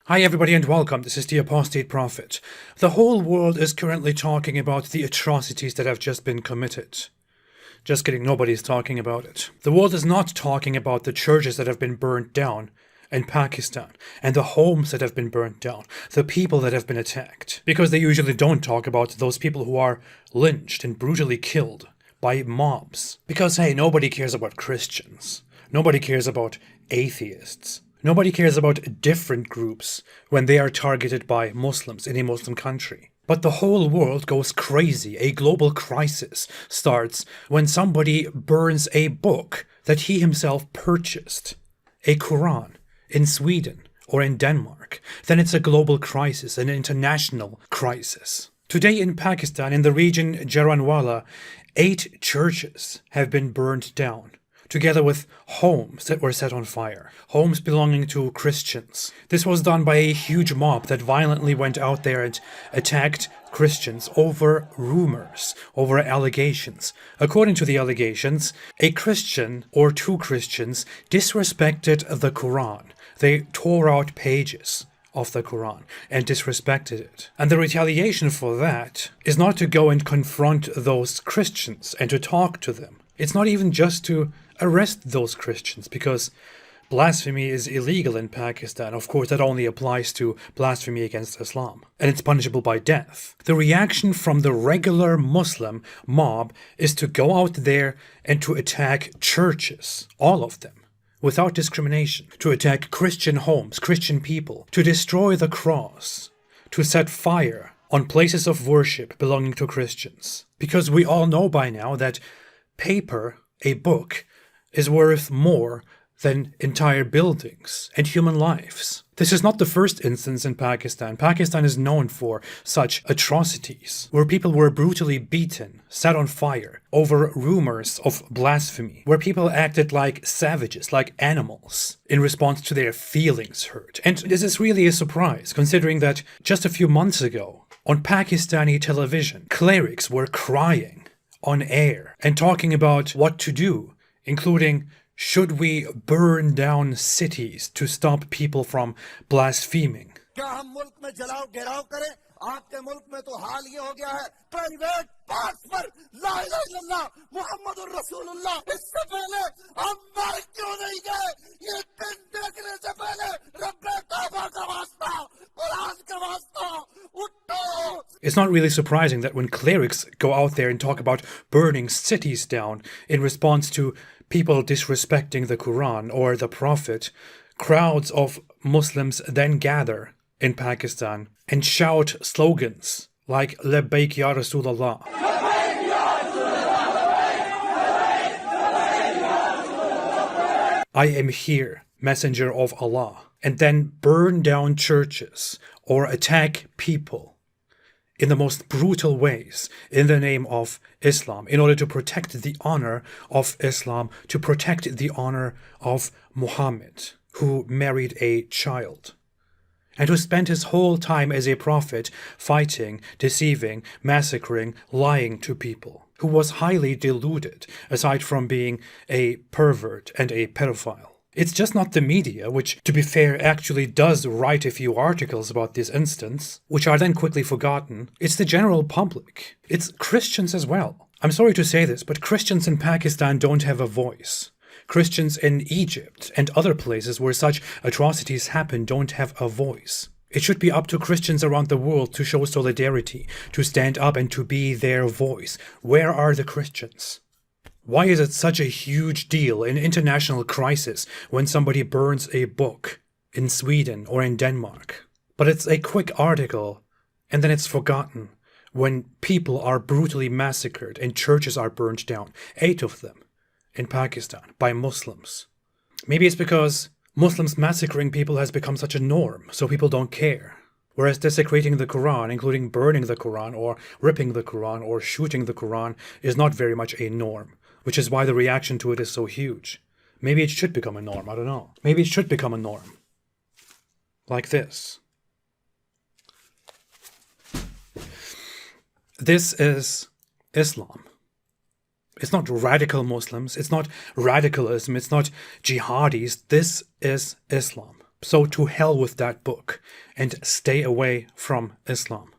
Hi everybody and welcome, this is the Apostate Prophet. The whole world is currently talking about the atrocities that have just been committed. Just kidding, nobody's talking about it. The world is not talking about the churches that have been burnt down in Pakistan, and the homes that have been burnt down, the people that have been attacked. Because they usually don't talk about those people who are lynched and brutally killed by mobs. Because hey, nobody cares about Christians. Nobody cares about atheists. Nobody cares about different groups when they are targeted by Muslims in a Muslim country. But the whole world goes crazy. A global crisis starts when somebody burns a book that he himself purchased, a Quran, in Sweden or in Denmark. Then it's a global crisis, an international crisis. Today in Pakistan, in the region Jaranwala, 8 churches have been burned down, together with homes that were set on fire, homes belonging to Christians. This was done by a huge mob that violently went out there and attacked Christians over rumors, over allegations. According to the allegations, a Christian or 2 Christians disrespected the Quran. They tore out pages of the Quran and disrespected it. And the retaliation for that is not to go and confront those Christians and to talk to them. It's not even just to arrest those Christians, because blasphemy is illegal in Pakistan. Of course, that only applies to blasphemy against Islam, and it's punishable by death. The reaction from the regular Muslim mob is to go out there and to attack churches, all of them, without discrimination, to attack Christian homes, Christian people, to destroy the cross, to set fire on places of worship belonging to Christians. Because we all know by now that paper, a book, is worth more than entire buildings and human lives. This is not the first instance in Pakistan. Pakistan is known for such atrocities, where people were brutally beaten, set on fire, over rumors of blasphemy, where people acted like savages, like animals, in response to their feelings hurt. And this is really a surprise, considering that just a few months ago, on Pakistani television, clerics were crying on air and talking about what to do, including, should we burn down cities to stop people from blaspheming? It's not really surprising that when clerics go out there and talk about burning cities down in response to people disrespecting the Quran or the Prophet, crowds of Muslims then gather in Pakistan and shout slogans like Labbaik Ya Rasulallah. I am here, Messenger of Allah, and then burn down churches or attack people in the most brutal ways in the name of Islam, in order to protect the honor of Islam, to protect the honor of Muhammad, who married a child, and who spent his whole time as a prophet fighting, deceiving, massacring, lying to people, who was highly deluded, aside from being a pervert and a pedophile. It's just not the media, which, to be fair, actually does write a few articles about this instance, which are then quickly forgotten. It's the general public. It's Christians as well. I'm sorry to say this, but Christians in Pakistan don't have a voice. Christians in Egypt and other places where such atrocities happen don't have a voice. It should be up to Christians around the world to show solidarity, to stand up and to be their voice. Where are the Christians? Why is it such a huge deal, an international crisis, when somebody burns a book in Sweden or in Denmark? But it's a quick article, and then it's forgotten when people are brutally massacred and churches are burned down, 8 of them in Pakistan, by Muslims. Maybe it's because Muslims massacring people has become such a norm, so people don't care. Whereas desecrating the Quran, including burning the Quran or ripping the Quran or shooting the Quran, is not very much a norm, which is why the reaction to it is so huge. Maybe it should become a norm, I don't know. Maybe it should become a norm. Like this. This is Islam. It's not radical Muslims, it's not radicalism, it's not jihadis. This is Islam. So to hell with that book and stay away from Islam.